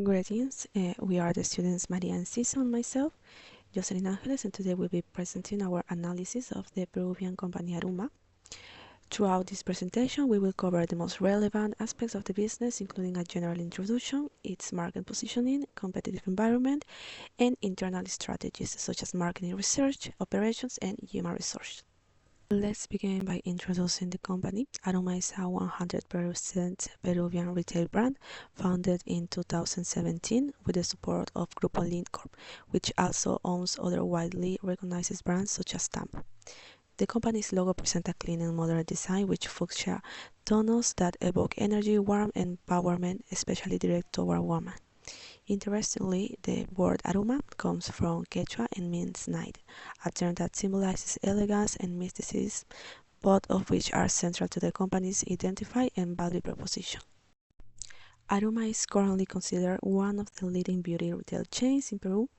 Greetings, we are the students Maria and Cisa and myself, Jocelyn Angeles, and today we'll be presenting our analysis of the Peruvian company Aruma. Throughout this presentation, we will cover the most relevant aspects of the business, including a general introduction, its market positioning, competitive environment, and internal strategies such as marketing research, operations, and human resources. Let's begin by introducing the company. Aruma is a 100% Peruvian retail brand founded in 2017 with the support of Grupo Lindcorp, which also owns other widely recognized brands such as Stamp. The company's logo presents a clean and modern design with fuchsia tones that evoke energy, warmth, and empowerment, especially directed toward women. Interestingly, the word Aruma comes from Quechua and means night, a term that symbolizes elegance and mysticism, both of which are central to the company's identity and value proposition. Aruma is currently considered one of the leading beauty retail chains in Peru.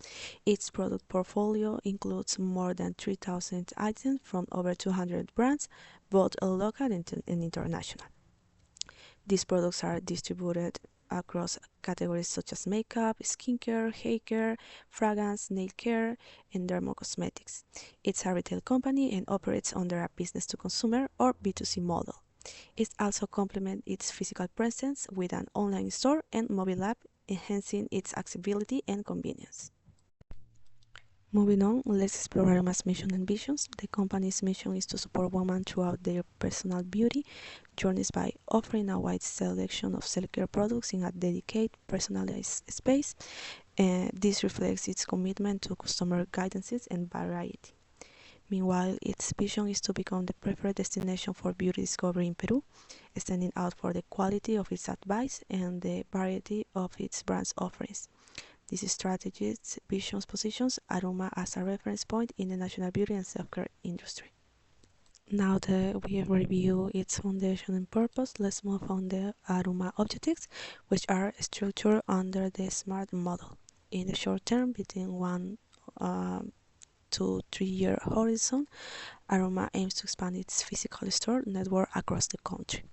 Its product portfolio includes more than 3,000 items from over 200 brands, both local and international. These products are distributed across categories such as makeup, skincare, hair care, fragrance, nail care, and dermocosmetics. It's a retail company and operates under a business-to-consumer or B2C model. It also complements its physical presence with an online store and mobile app, enhancing its accessibility and convenience. Moving on, let's explore Aroma's mission and visions. The company's mission is to support women throughout their personal beauty journeys by offering a wide selection of self-care products in a dedicated, personalized space. This reflects its commitment to customer guidances and variety. Meanwhile, its vision is to become the preferred destination for beauty discovery in Peru, standing out for the quality of its advice and the variety of its brand's offerings. This strategy's vision positions Aruma as a reference point in the national beauty and self-care industry. Now that we have reviewed its foundation and purpose, let's move on to Aruma objectives, which are structured under the SMART model. In the short term, between 1 to 3 year horizon, Aruma aims to expand its physical store network across the country.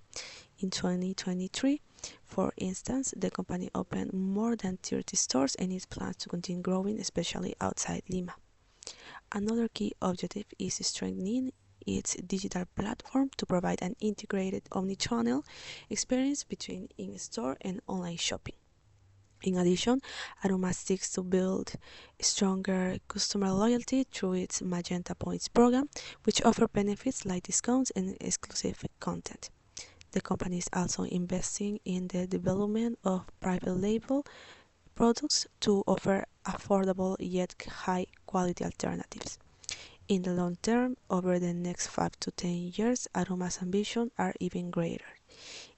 In 2023, for instance, the company opened more than 30 stores and it plans to continue growing, especially outside Lima. Another key objective is strengthening its digital platform to provide an integrated omnichannel experience between in-store and online shopping. In addition, Aruma seeks to build stronger customer loyalty through its Magenta Points program, which offers benefits like discounts and exclusive content. The company is also investing in the development of private label products to offer affordable yet high-quality alternatives. In the long term, over the next 5 to 10 years, Aruma's ambitions are even greater.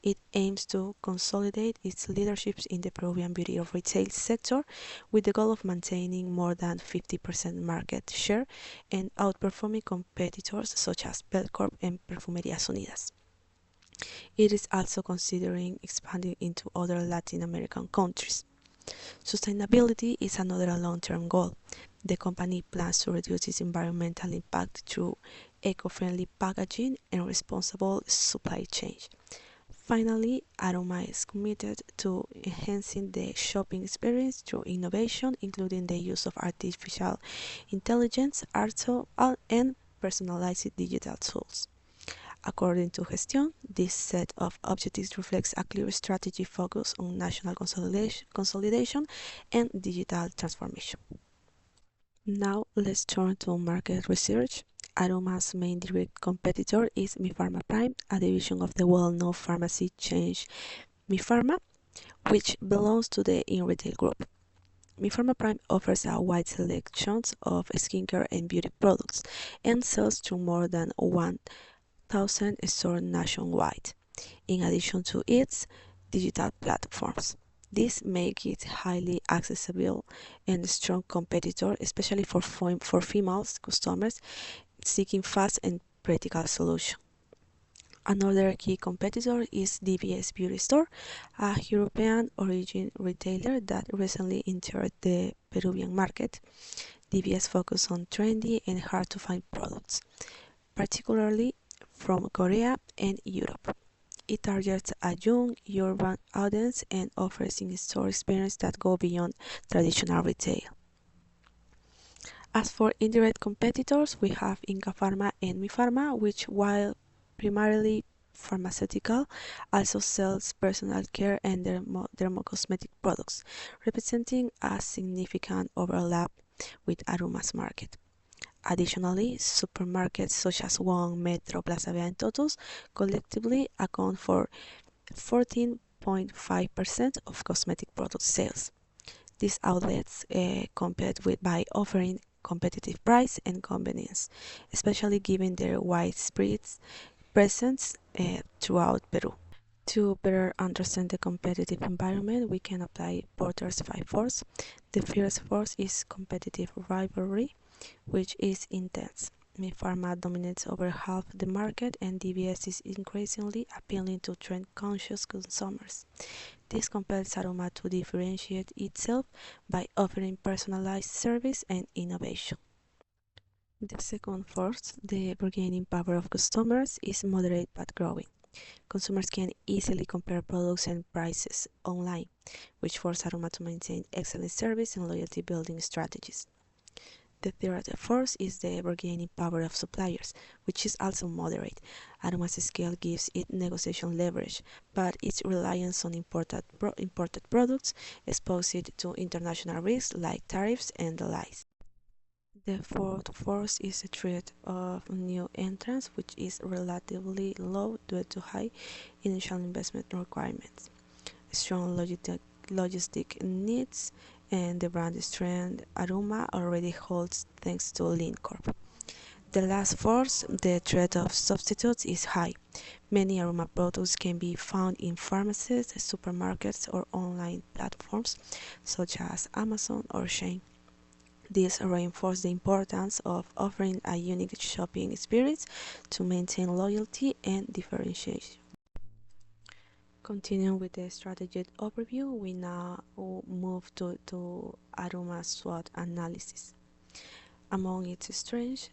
It aims to consolidate its leadership in the Peruvian beauty retail sector with the goal of maintaining more than 50% market share and outperforming competitors such as Belcorp and Perfumerías Unidas. It is also considering expanding into other Latin American countries. Sustainability is another long-term goal. The company plans to reduce its environmental impact through eco-friendly packaging and responsible supply chain. Finally, Aruma is committed to enhancing the shopping experience through innovation, including the use of artificial intelligence, and personalized digital tools. According to Gestión, this set of objectives reflects a clear strategy focused on national consolidation and digital transformation. Now let's turn to market research. Aruma's main direct competitor is MiPharma Prime, a division of the well-known pharmacy chain MiPharma, which belongs to the InRetail group. MiPharma Prime offers a wide selection of skincare and beauty products and sells through more than 1,000 stores nationwide, in addition to its digital platforms. This makes it highly accessible and a strong competitor, especially for female customers seeking fast and practical solutions. Another key competitor is DBS Beauty Store, a European origin retailer that recently entered the Peruvian market. DBS focuses on trendy and hard-to-find products, particularly from Korea and Europe. It targets a young, urban audience and offers in-store experience that go beyond traditional retail. As for indirect competitors, we have Inca Pharma and Mi Pharma, which, while primarily pharmaceutical, also sells personal care and dermocosmetic products, representing a significant overlap with Aruma's market. Additionally, supermarkets such as Wong, Metro, Plaza Vea, and Totus collectively account for 14.5% of cosmetic product sales. These outlets compete by offering competitive price and convenience, especially given their widespread presence throughout Peru. To better understand the competitive environment, we can apply Porter's 5 forces. The first force is competitive rivalry, which is intense. Mi Pharma dominates over half the market, and DBS is increasingly appealing to trend-conscious consumers. This compels Aroma to differentiate itself by offering personalized service and innovation. The second force, the bargaining power of customers, is moderate but growing. Consumers can easily compare products and prices online, which forces Aroma to maintain excellent service and loyalty building strategies. The third force is the bargaining power of suppliers, which is also moderate. Aroma's scale gives it negotiation leverage, but its reliance on imported products exposes it to international risks like tariffs and the like. The fourth force is the threat of new entrants, which is relatively low due to high initial investment requirements, strong logistic needs, and the brand strength Aruma already holds thanks to Lean Corp. The last force, the threat of substitutes, is high. Many Aroma products can be found in pharmacies, supermarkets, or online platforms such as Amazon or Shein. This reinforces the importance of offering a unique shopping experience to maintain loyalty and differentiation. Continuing with the strategic overview, we now move to Aruma's SWOT analysis. Among its strengths,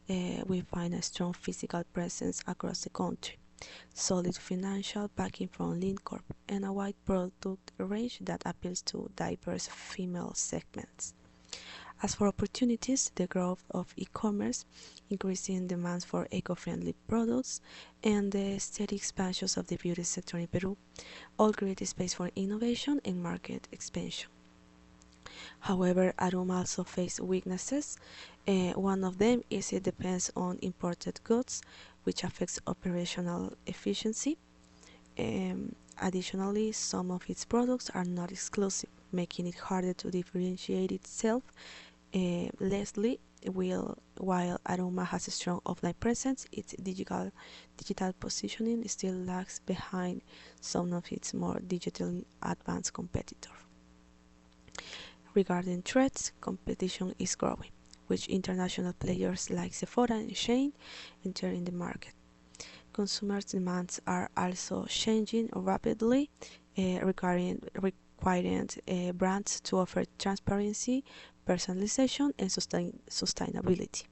we find a strong physical presence across the country, solid financial backing from Lean Corp, and a wide product range that appeals to diverse female segments. As for opportunities, the growth of e-commerce, increasing demands for eco-friendly products, and the steady expansions of the beauty sector in Peru all create space for innovation and market expansion. However, Aroma also faces weaknesses. One of them is it depends on imported goods, which affects operational efficiency. Additionally, some of its products are not exclusive, making it harder to differentiate itself. Lastly, while Aroma has a strong offline presence, its digital positioning still lags behind some of its more digitally advanced competitors. Regarding threats, competition is growing, with international players like Sephora and Shein entering the market. Consumers' demands are also changing rapidly, requiring brands to offer transparency, personalization, and sustainability.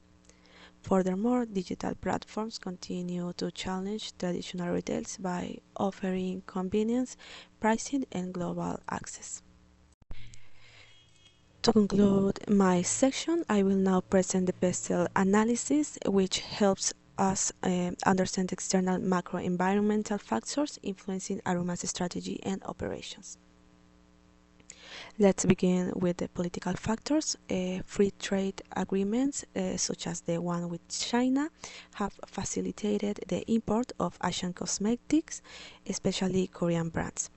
Furthermore, digital platforms continue to challenge traditional retails by offering convenience, pricing, and global access. To conclude my section, I will now present the PESTEL analysis, which helps us understand external macro-environmental factors influencing Aruma's strategy and operations. Let's begin with the political factors. Free trade agreements, such as the one with China, have facilitated the import of Asian cosmetics, especially Korean brands,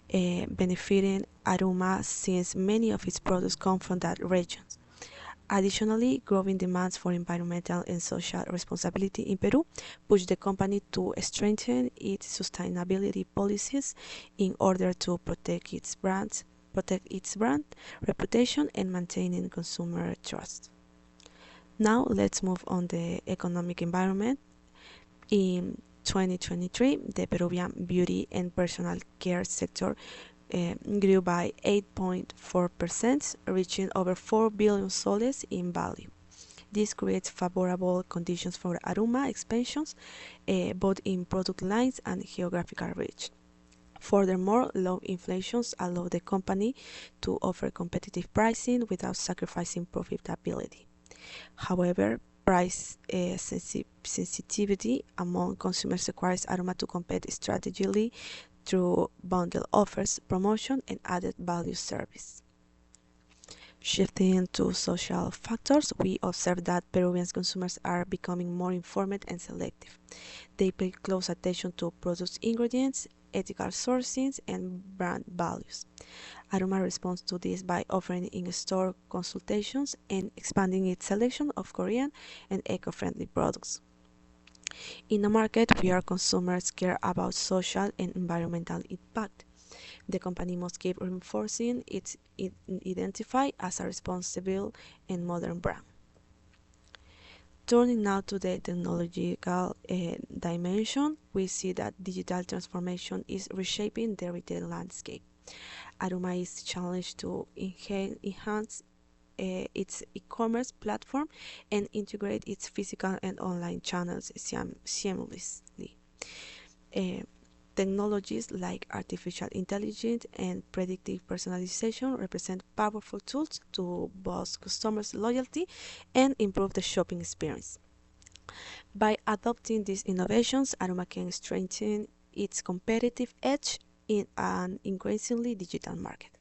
benefiting Aruma since many of its products come from that region. Additionally, growing demands for environmental and social responsibility in Peru push the company to strengthen its sustainability policies in order to protect its brand reputation and maintaining consumer trust. Now let's move on the economic environment. In 2023, the Peruvian beauty and personal care sector grew by 8.4%, reaching over 4 billion soles in value. This creates favorable conditions for Aruma expansions, both in product lines and geographical reach. Furthermore, low inflations allow the company to offer competitive pricing without sacrificing profitability. However, price sensitivity among consumers requires Aroma to compete strategically through bundle offers, promotion, and added value service. Shifting to social factors, we observe that Peruvian consumers are becoming more informed and selective. They pay close attention to product ingredients, ethical sourcing, and brand values. Aroma responds to this by offering in-store consultations and expanding its selection of Korean and eco-friendly products. In a market where consumers care about social and environmental impact, the company must keep reinforcing its identify as a responsible and modern brand. Turning now to the technological dimension, we see that digital transformation is reshaping the retail landscape. Aruma is challenged to enhance its e-commerce platform and integrate its physical and online channels seamlessly. Uh, Technologies like artificial intelligence and predictive personalization represent powerful tools to boost customers' loyalty and improve the shopping experience. By adopting these innovations, Aroma can strengthen its competitive edge in an increasingly digital market.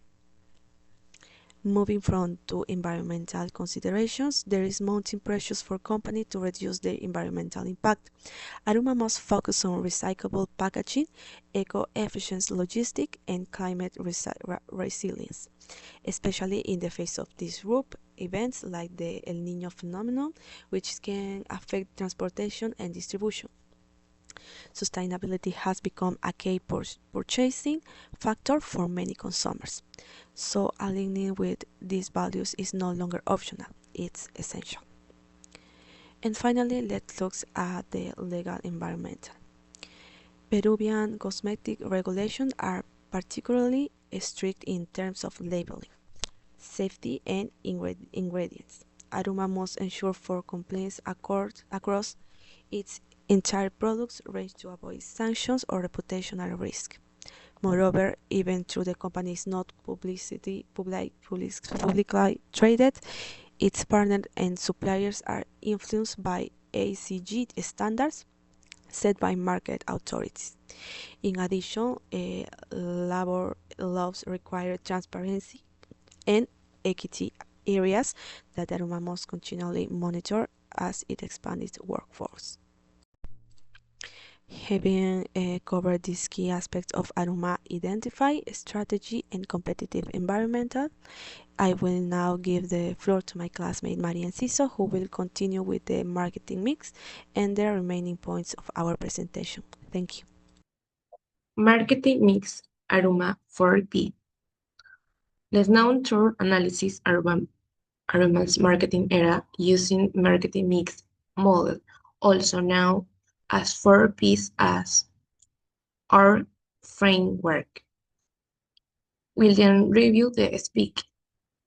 Moving from to environmental considerations, there is mounting pressures for companies to reduce their environmental impact. Aruma must focus on recyclable packaging, eco-efficient logistics, and climate resilience, especially in the face of disrupt events like the El Niño phenomenon, which can affect transportation and distribution. Sustainability has become a key purchasing factor for many consumers. So aligning with these values is no longer optional, it's essential. And finally, let's look at the legal environment. Peruvian cosmetic regulations are particularly strict in terms of labeling, safety, and ingredients. Aroma must ensure for compliance across its entire products range to avoid sanctions or reputational risk. Moreover, even though the company is not publicly traded, its partners and suppliers are influenced by ACG standards set by market authorities. In addition, labor laws require transparency and equity areas that Aruma must continually monitor as it expands its workforce. Having covered these key aspects of Aruma identify, strategy, and competitive environmental, I will now give the floor to my classmate Maria Enciso, who will continue with the marketing mix and the remaining points of our presentation. Thank you. Marketing mix Aruma 4B. Let's now turn analysis Aruma's marketing era using marketing mix model, also known as 4Ps as our framework. We'll then review the speak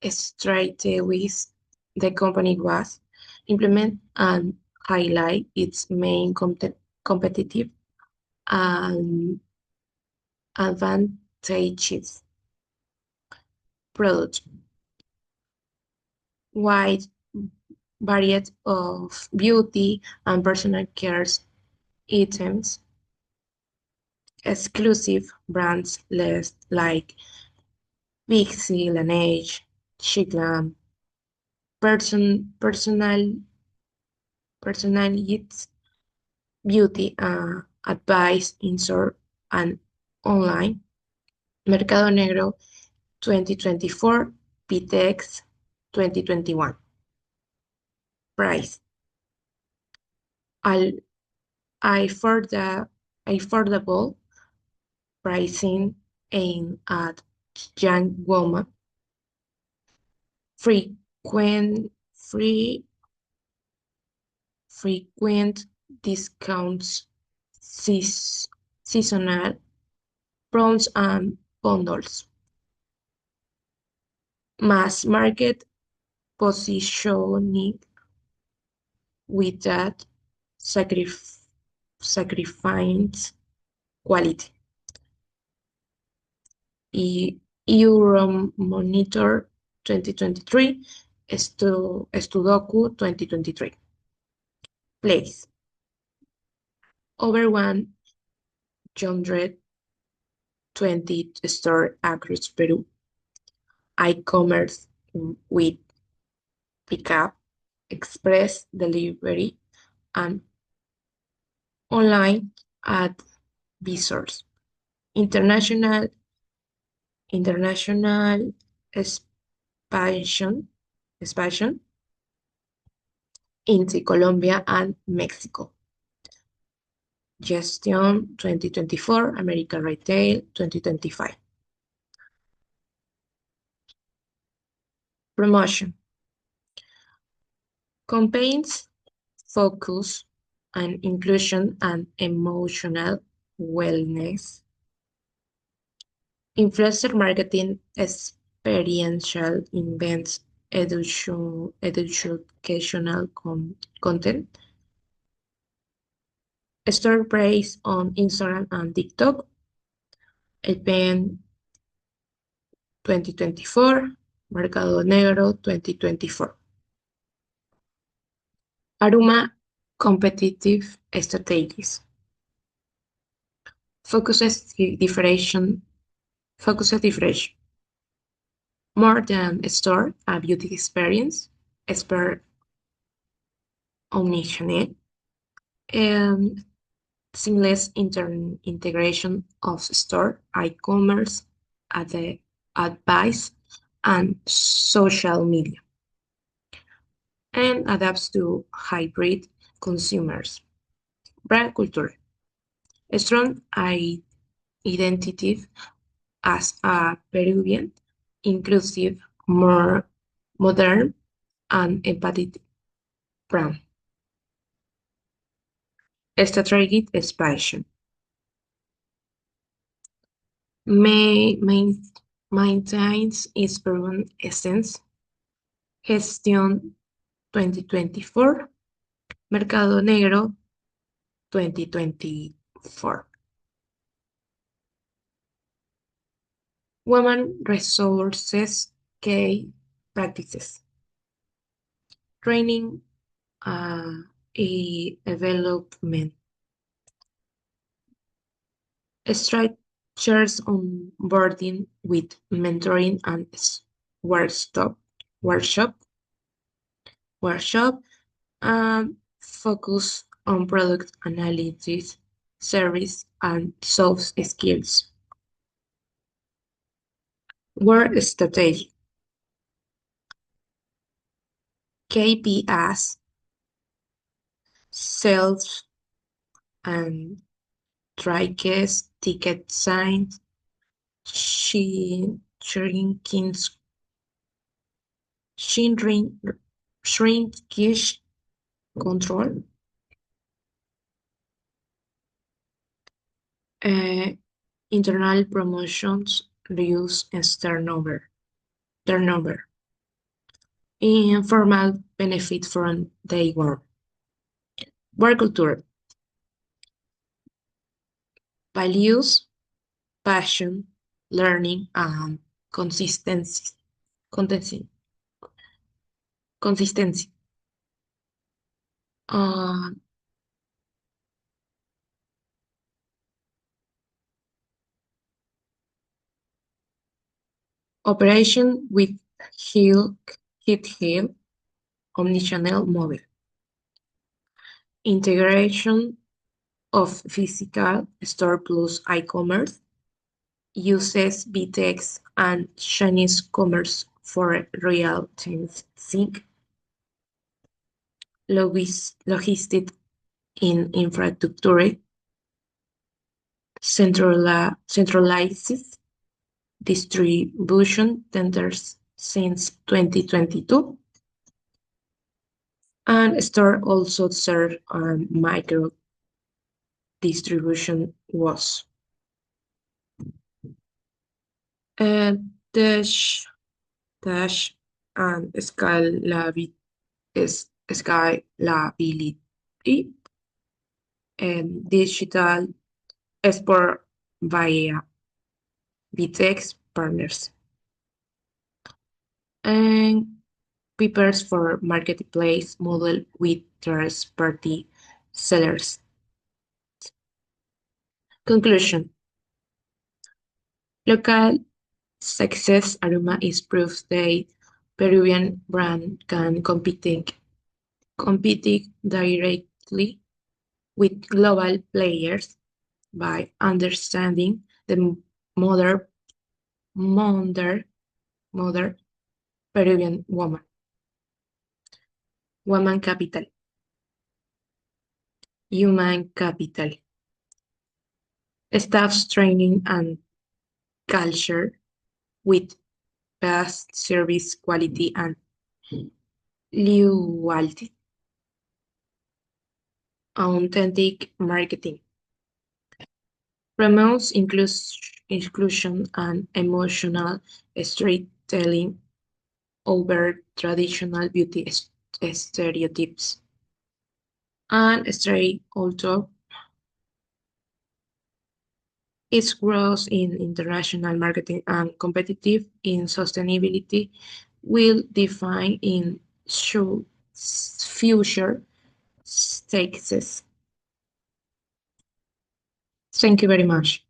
strategies the company was implement and highlight its main competitive and advantages. Product. Wide variety of beauty and personal care items, exclusive brands list like Pixie, Laneige, Chiclam, personalized beauty advice in store and online. Mercado Negro 2024, PTEX 2021. Price. Affordable pricing aimed at young women. Frequent discounts, seasonal promos and bundles. Mass market positioning without sacrificing quality. Euromonitor 2023, Studoku 2023. Place: over 120 stores across Peru. E-commerce with pickup, express delivery, and online advisors. International international expansion expansion into Colombia and Mexico. Gestion 2024, American Retail 2025. Promotion campaigns focus on inclusion and emotional wellness. Influencer marketing, experiential events, educational content. Store praise on Instagram and TikTok. Event 2024, Mercado Negro 2024. Aruma competitive strategies. Focuses differentiation. More than a store, a beauty experience, expert omnichannel, and seamless integration of store, e-commerce, advice, and social media, and adapts to hybrid consumers. Brand culture, a strong identity as a Peruvian, inclusive, more modern, and empathic brand. Strategic expansion maintains its Peruvian essence. Gestión 2024, Mercado Negro 2024. Women resources key practices. Training development. Structures onboarding with mentoring and workshop, focus on product analysis, service, and soft skills. Work strategy. KPIs, sales and strikes, ticket signs, shrinking, shrinkage control, internal promotions, reduce turnover, informal benefit from day one. Work culture, values, passion, learning, and consistency. Consistency. Consistency. Uh, Operation with Hill, Hit Hill, omnichannel model. Integration of physical store plus e-commerce, uses BTEX and Chinese commerce for real-time sync, logistic in infrastructure, centralizes distribution centers since 2022, and store also serve micro distribution was. Dash dash and scalability and digital export via BTEX partners, and prepares for marketplace model with third-party sellers. Conclusion: local success Aroma is proof the Peruvian brand can compete directly with global players by understanding the modern, modern, modern Peruvian woman. Woman capital, human capital, staff's training and culture with best service quality and loyalty, authentic marketing, promotes inclusion and emotional storytelling over traditional beauty stereotypes, and stray although its growth in international marketing and competitive in sustainability will define in future success. Thank you very much.